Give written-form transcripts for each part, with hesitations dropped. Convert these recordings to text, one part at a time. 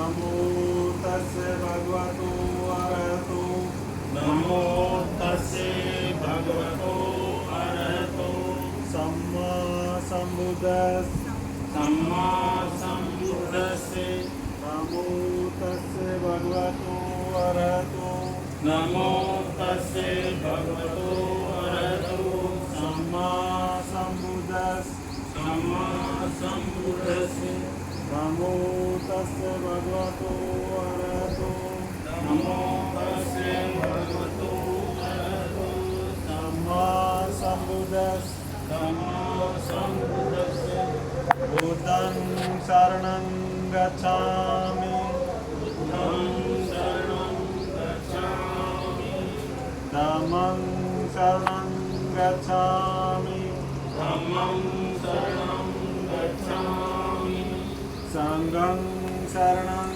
नमो तस्य भगवतो अरहतो नमो तस्से भगवतो अरहतो सम्मा सम्बुद्धस्स सम्मा सम्बुद्धस्से नमो तस्य भगवतो अरहतो नमो तस्से भगवतो अरहतो सम्मा सम्बुद्धस्स सम्मा सम्बुद्धस्से नमो तस्य भगवतो अरहतो नमो तस्से भगवतो अरहतो सम्मा सम्बुद्धस्स सम्मा सम्बुद्धस्से बुद्धं शरणं गच्छामि बुद्धं शरणं गच्छामि धम्मं शरणं गच्छामि धम्मं शरणं गच्छामि संघं शरणं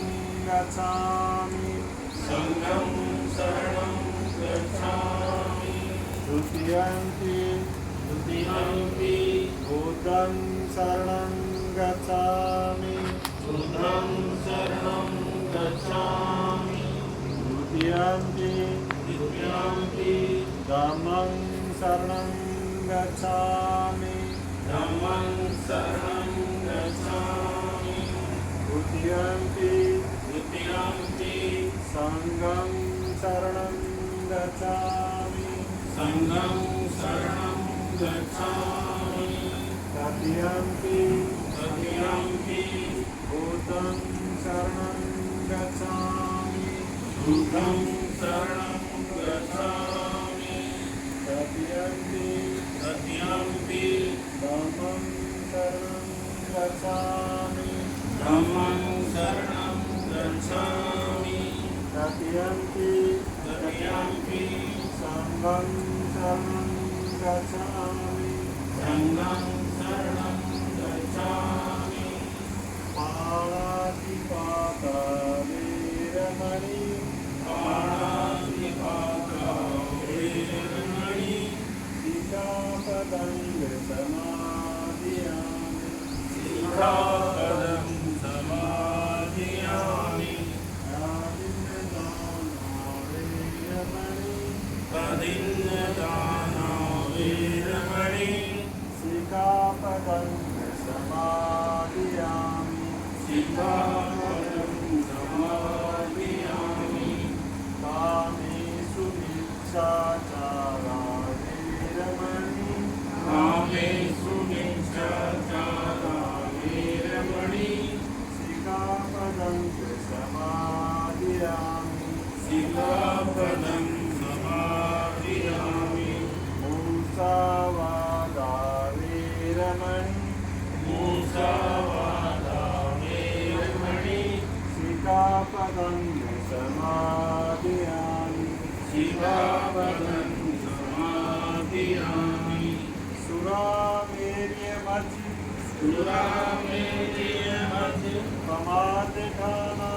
गच्छामि संघं शरणं गच्छामि द्वितीयंपि द्वितीयंपि बुद्धं शरणं गच्छामि बुद्धं शरणं गच्छामि द्वितीयंपि द्वितीयंपि धम्मं शरणं गच्छामि धम्मं शरणं गच्छामि द्वितीयंपि द्वितीयंपि संघं शरणं गच्छामि संघं शरणं गच्छामि तृतीयंपि तृतीयंपि बुद्धं शरणं गच्छामि बुद्धं शरणं गच्छामि तृतीयंपि तृतीयंपि धम्मं शरणं गच्छामि धम्मं शरणं गच्छामि तृतीयंपि तृतीयंपि संघं शरणं गच्छामि संघं शरणं गच्छामि पाणातिपाता वीरमणि पाणातिपाता वीरमणि सिक्खापदं समाधियामि सिक्खापदं समाधियामि प्रतिज्ञदाना वीरमणि सिक्खापदं समाधियामि सिक्खापदं समाधियामि कामेषु मिथ्याचारा वीरमणि कामेषु मिथ्याचारा वीरमणि सिक्खापदं समाधियामि सिक्खापदं समाधियामि मुसावादा वीरमणि मूसावादा वीरमणि सिक्खापदं समाधियामि सिक्खापदं समाधियामि सुरामेर्यमचि सुरामेर्यमचि प्रमादघाना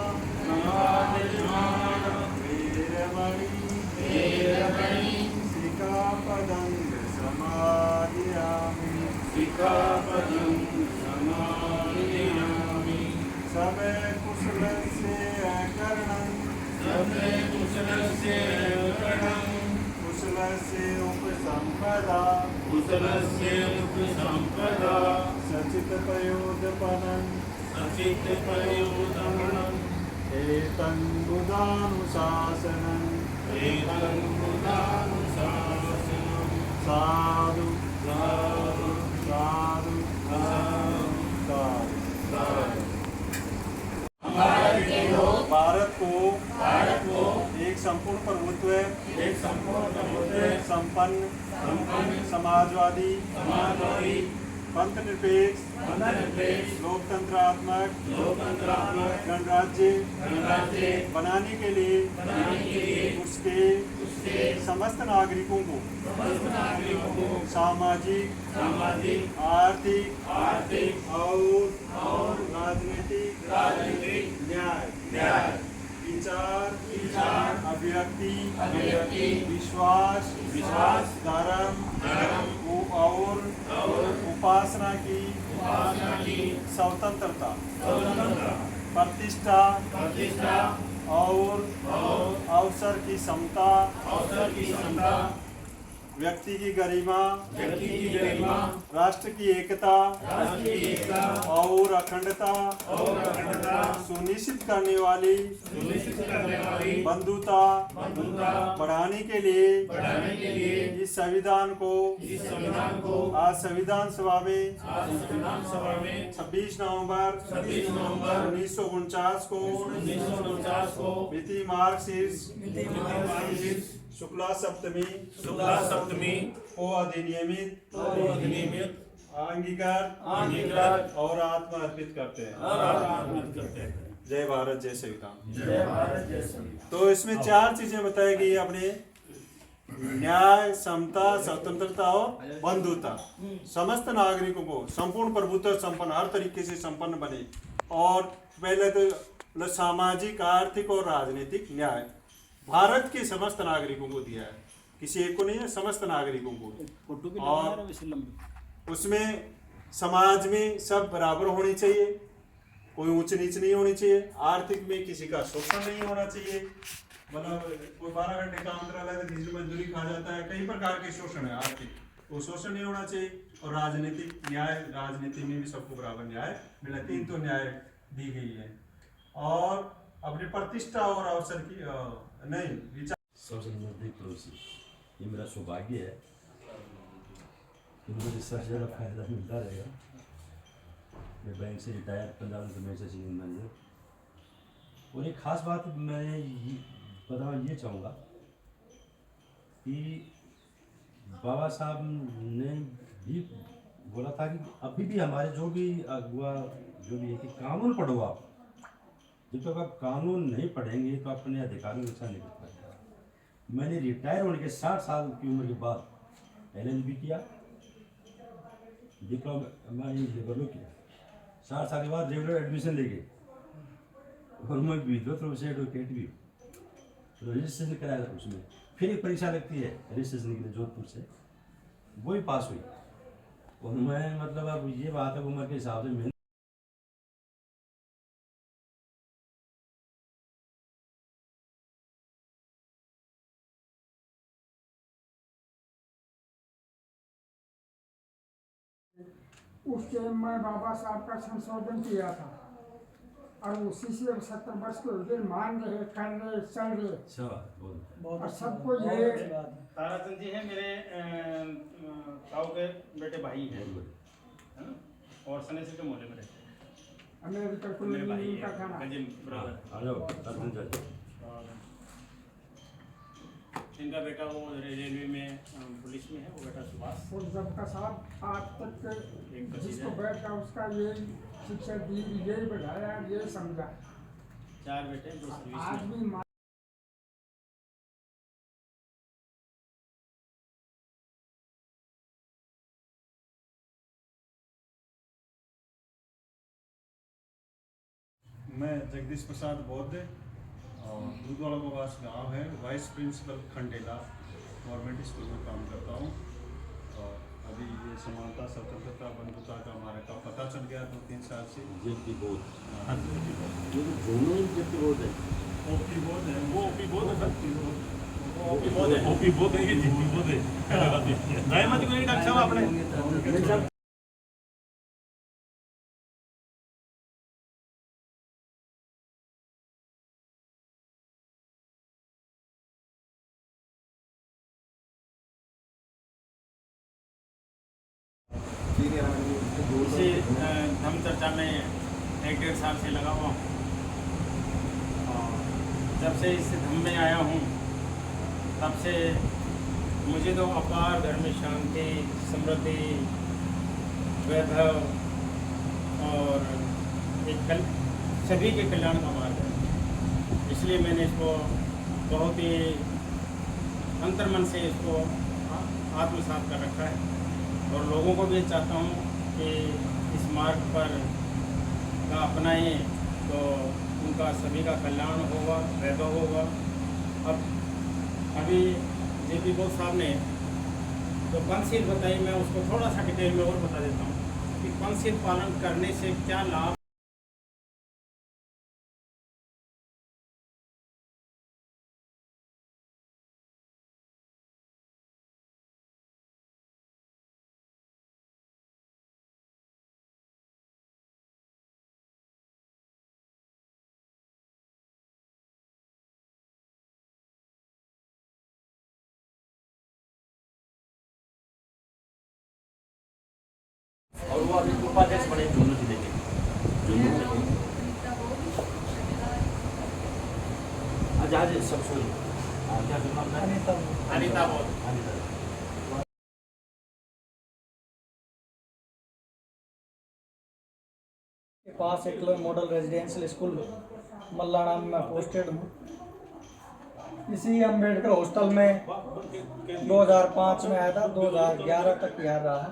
समाधियामि वीरमणि वीरमणि सिक्खापदं समाधियामि सिक्खापदं समाधियामि सबे कुशलस्य करणं सर्वे कुशलस्य करणं कुशलस्य उपसम्पदा कुशलस्य उपसम्पदा सचित्पयोदपनं सचित्तपयोदमनं एतं बुधानुशासनं एतं बुधानुशासनं साधु साधु साधु साधु साधु साधु। भारत को भारत को एक संपूर्ण प्रभुत्व एक संपूर्ण प्रभुत्व संपन्न संपन्न समाजवादी समाजवादी पंथनिरपेक्ष धर्मनिरपेक्ष लोकतंत्रात्मक लोकतंत्रात्मक गणराज्य गणराज्य बनाने के लिए बनाने के लिए उसके उसके समस्त नागरिकों को समस्त नागरिकों को सामाजिक सामाजिक आर्थिक आर्थिक और राजनीतिक न्याय न्याय विचार अभिव्यक्ति विश्वास धर्म धर्म और उपासना की उपासना की स्वतंत्रता स्वतंत्रता प्रतिष्ठा प्रतिष्ठा और और अवसर की समता, अवसर की क्षमता, व्यक्ति की गरिमा, व्यक्ति की गरिमा, राष्ट्र की एकता राष्ट्र की एकता और अखंडता और अखंडता सुनिश्चित करने वाली सुनिश्चित करने वाली बंधुता बंधुता बढ़ाने के लिए बढ़ाने के लिए इस संविधान को इस संविधान को आज संविधान सभा में आज संविधान सभा में 26 नवंबर 1949 को 1949 को मिति मार्क्सिस्ट शुक्ला सप्तमी शुक्ला सप्तमी को अधिनियमित अधिनियमित अंगीकार और आत्मा अर्पित करते हैं। और आत्मनिर्भर करते हैं। जय भारत जय संविधान। जय भारत जय संविधान। तो इसमें 4 चीजें बताई गई अपने न्याय, समता, स्वतंत्रता और बंधुता। समस्त नागरिकों को संपूर्ण प्रभुत्व संपन्न हर तरीके से संपन्न बने और पहले तो सामाजिक, आर्थिक और राजनीतिक न्याय भारत के समस्त नागरिकों को दिया है, किसी एक को नहीं है, समस्त नागरिकों को। और उसमें समाज में सब बराबर होनी चाहिए, कोई ऊंच नीच नहीं होनी चाहिए, आर्थिक में किसी का शोषण नहीं होना चाहिए। मतलब कोई 12 घंटे काम कर रहा है तो किसी मजदूरी खा जाता है, कई प्रकार के शोषण है आर्थिक, वो शोषण नहीं होना चाहिए। और राजनीतिक न्याय, राजनीति में भी सबको बराबर न्याय मिला, 3 तो न्याय दी गई है। और अपनी प्रतिष्ठा और अवसर की नहीं विचार सबसे नजदीक पड़ोसी, ये मेरा सौभाग्य है कि मुझे सबसे ज़्यादा फायदा मिलता रहेगा। मैं बैंक से रिटायर, पंजाब नेशनल बैंक से सीनियर मैनेजर। और एक ख़ास बात मैं बताना ये चाहूँगा कि बाबा साहब ने भी बोला था कि अभी भी हमारे जो भी अगुआ जो भी है कि कानून पढ़ो आप, जब तक आप कानून नहीं पढ़ेंगे तो अपने अधिकारों की रक्षा नहीं कर पाएंगे। मैंने रिटायर होने के 60 साल की उम्र के बाद LLB किया, डिप्लोमा लेबर लो किया, 60 साल के बाद रेगुलर एडमिशन ले गए और मैं विद्युत रूप से एडवोकेट भी हूँ। रजिस्ट्रेशन कराया था, उसमें फिर एक परीक्षा लगती है रजिस्ट्रेशन के लिए जोधपुर से, वो भी पास हुई। और मैं मतलब अब ये बात है उम्र के हिसाब से मैंने उस टाइम में बाबा साहब का संशोधन किया था और उसी से 70 वर्ष के हो गए, मान रहे, कर रहे, चल रहे। और सबको ये ताराचंद जी है मेरे ताऊ के बेटे भाई हैं, है ना? और सनेसर के मोहल्ले में रहते हैं। अमेरिका को मेरे भाई का हैं, खाना कजिन ब्रदर। आ जाओ अर्जुन चाचा। इनका बेटा वो रेलवे में पुलिस में है, वो बेटा सुभाष। और जब का साहब आज तक एक तो जिसको चीज़ है। बैठा उसका यही शिक्षा दी, यही बढ़ाया, यही समझा। 4 बेटे, 2 सर्विस आज में। भी मैं जगदीश प्रसाद बौद्ध और दूधवाड़ा मवास गांव है, vice principal Khandela government school में काम करता हूँ। और अभी ये समानता, स्वतंत्रता, बंधुता का हमारे का पता चल गया 2-3 साल से। जेपी बोध, हाँ, जेपी बौद्ध। ये तो दोनों ही जेपी बोध है। ओपी बौद्ध है, वो ओपी बौद्ध है, ओपी बौद्ध है। ओपी बौद्ध है, ये जेपी बौद्ध है। नए मत को नहीं डॉक्टर साहब आपने इसी धर्म चर्चा में 1-1.5 साल से लगा हुआ हूँ। और जब से इस धर्म में आया हूँ तब से मुझे तो अपार घर में शांति, समृद्धि, वैभव और एक सभी के कल्याण का मार्ग है। इसलिए मैंने इसको बहुत ही अंतर्मन से इसको आत्मसात कर रखा है और लोगों को भी चाहता हूँ कि इस मार्ग पर का अपनाएं तो उनका सभी का कल्याण होगा, वैभव होगा। अब अभी जेपी बौद्ध साहब ने जो पंचशील बताई, मैं उसको थोड़ा सा डिटेल में और बता देता हूँ कि पंचशील पालन करने से क्या लाभ वो अभी उपाध्यक्ष बने जुम्मू जिले के आज सब सुन क्या अनिता बोल के पास Eklavya model residential school Mallanna में मैं पोस्टेड हूँ। इसी अम्बेडकर हॉस्टल में 2005 में आया था, 2011 तक यहाँ रहा।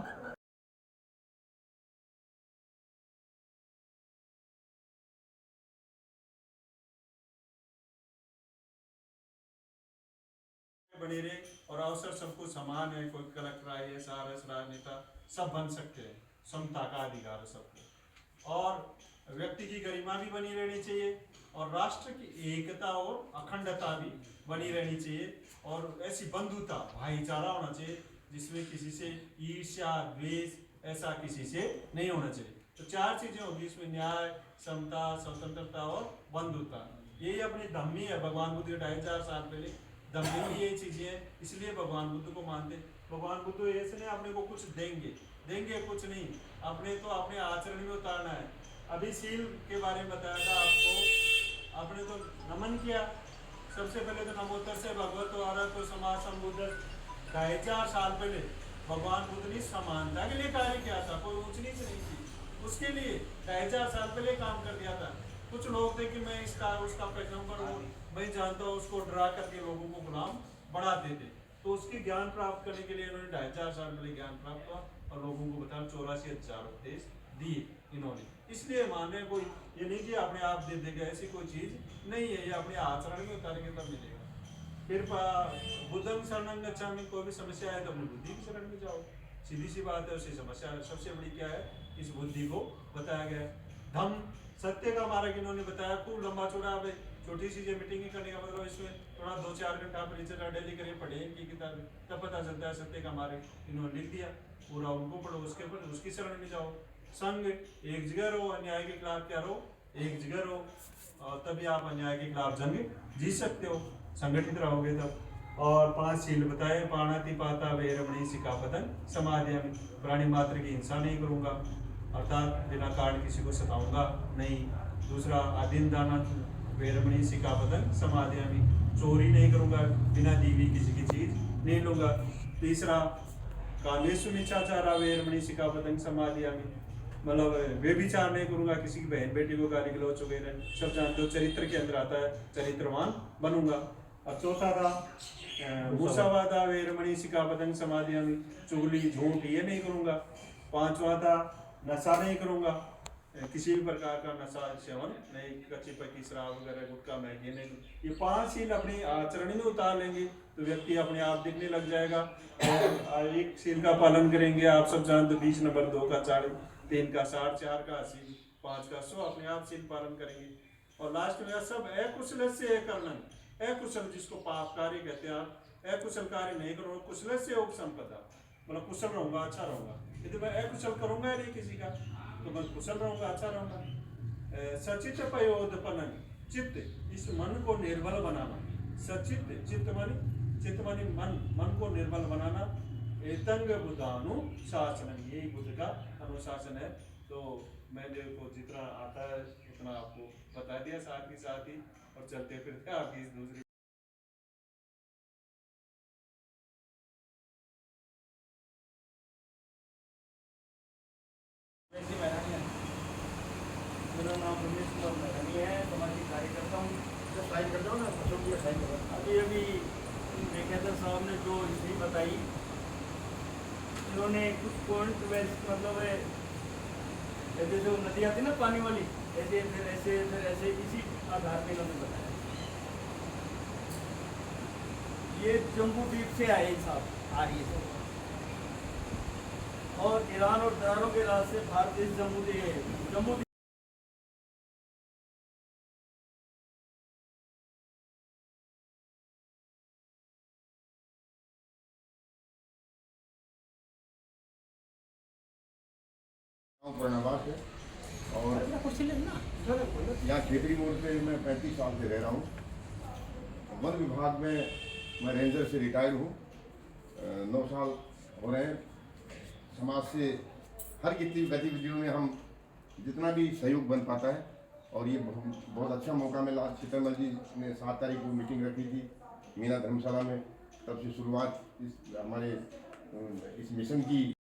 बनी रहे और अवसर सबको समान है, कोई कलेक्टर IAS RS राजनेता सब बन सकते हैं, समता का अधिकार है सबको, और व्यक्ति की गरिमा भी बनी रहनी चाहिए और राष्ट्र की एकता और अखंडता भी बनी रहनी चाहिए, और ऐसी बंधुता भाईचारा होना चाहिए जिसमें किसी से ईर्ष्या द्वेष ऐसा किसी से नहीं होना चाहिए। तो 4 चीजें होगी इसमें, न्याय, समता, स्वतंत्रता और बंधुता। यही अपनी धम्मी है। भगवान बुद्ध के 2,500 साल पहले धम्मी में यही चीजें हैं, इसलिए भगवान बुद्ध को मानते। भगवान बुद्ध ऐसे नहीं अपने को कुछ देंगे कुछ नहीं, अपने तो अपने आचरण में उतारना है। अभी शील के बारे में बताया था आपको, आपने तो नमन किया, सबसे पहले तो नमोतस्य भगवतो अरहतो सम्मा सम्बुद्धस्स। 2,500 साल पहले भगवान बुद्ध ने समानता के लिए कार्य किया था, कोई ऊंच नीच नहीं थी, उसके लिए 2,500 साल पहले काम कर दिया था। कुछ लोग थे कि मैं इसका उसका पैगंबर हूँ, मैं जानता हूँ, उसको डरा करके लोगों को गुलाम बढ़ाते थे। तो उसकी ज्ञान प्राप्त करने के लिए इन्होंने 2,500 साल पहले ज्ञान प्राप्त हुआ और लोगों को बताया 84,000 उपदेश दिए इन्होंने। इसलिए माने कोई ये नहीं कि अपने आप दे देगा, ऐसी कोई चीज नहीं है, ये अपने आचरण में उतारेंगे तब मिलेगा। फिर बुद्धं शरणं गच्छामि, कोई भी समस्या है तो अपनी बुद्धि की शरण में जाओ, सीधी सी बात है। उसी समस्या सबसे बड़ी क्या है, इस बुद्धि को बताया गया है। धम्म सत्य का मार्ग इन्होंने बताया, खूब लंबा चौड़ा। छोटी सी मीटिंग करने का मतलब इसमें थोड़ा 2-4 घंटा परिचर्या डेली करिए, पढ़े इनकी किताब, तब पता चलता है सत्य का मार्ग इन्होंने लिख दिया पूरा, उनको पढ़ो, उसके ऊपर उसकी शरण में जाओ। संघ एक जगह रहो, अन्याय के खिलाफ क्या रहो, एक जगह रहो, और तभी आप अन्याय के खिलाफ जंग जीत सकते हो, संगठित रहोगे तब। और 5 शील बताए, पाणातिपाता वैरमणि सिक्खापदं समादयामि। प्राणी मात्र की हिंसा नहीं करूंगा, अर्थात बिना कारण किसी को सताऊंगा नहीं। दूसरा आदिन दाना वैरमणि सिक्खापदं समादयामि, चोरी नहीं करूंगा, बिना दी हुई किसी की चीज नहीं लूंगा। तीसरा कामेषु मिच्छाचारा वैरमणि सिक्खापदं समादयामि, मतलब व्यभिचार नहीं करूंगा, किसी की बहन बेटी को गाली गलौच वगैरह सब जानते हो, चरित्र के अंदर आता है, चरित्रवान बनूंगा। और चौथा था मुसावादा वैरमणि सिक्खापदं समादयामि, चुगली झूठ ये नहीं करूंगा। 5वां था नशा नहीं करूंगा, किसी भी प्रकार का नशा सेवन नहीं, कच्ची पक्की शराब वगैरह गुटखा मैगी नहीं। ये 5 शील अपनी आचरण में उतार लेंगे तो व्यक्ति अपने आप दिखने लग जाएगा। और 1 शील का पालन करेंगे, आप सब जानते 20 नंबर, 2 का 40, 3 का 60, 4 का 80, 5 का 100, अपने आप शील पालन करेंगे। और लास्ट में सब अकुशल से करणं, अकुशल जिसको पाप कार्य कहते हैं, आप अकुशल कार्य नहीं करो, कुशल से उपसंपदा, मतलब कुशल रहूंगा, अच्छा रहूंगा। यदि मैं अकुशल करूंगा नहीं किसी का तो मैं कुशल रहूंगा, अच्छा रहूंगा। सचित पयोदपनं, चित्त, इस मन को निर्बल बनाना। सचित चित्त मानी मन को निर्बल बनाना। एतंग बुद्धानुशासनं, यही बुद्ध का अनुशासन है। तो मैंने को जितना आता है उतना आपको बता दिया, साथ ही और चलते फिरते आपकी इस दूसरी मेरा नाम रमेश कुमार मैदानी है, समाजिक कार्यकर्ता हूँ। साइन कर दो ना, साइन करो। अभी ठेकेदार साहब ने जो हिस्ट्री बताई, इन्होंने कुछ पॉइंट मतलब जैसे वो नदी आती ना पानी वाली, ऐसे फिर ऐसे इसी आधार पर इन्होंने बताया। ये जम्मू द्वीप से आए साहब, आ रही है, और ईरान और दरारों के रास्ते से भारत देश जम्मू प्रणवास है और यहाँ खेतरी मोड़ पे मैं 35 साल से रह रहा हूँ। वन विभाग में मैं रेंजर से रिटायर हूँ, 9 साल हो रहे हैं। समाज से हर किसी गतिविधियों में हम जितना भी सहयोग बन पाता है। और ये बहुत अच्छा मौका मिला। सीतामढ़ी जी ने 7 तारीख को मीटिंग रखी थी मीना धर्मशाला में, तब से शुरुआत इस हमारे इस मिशन की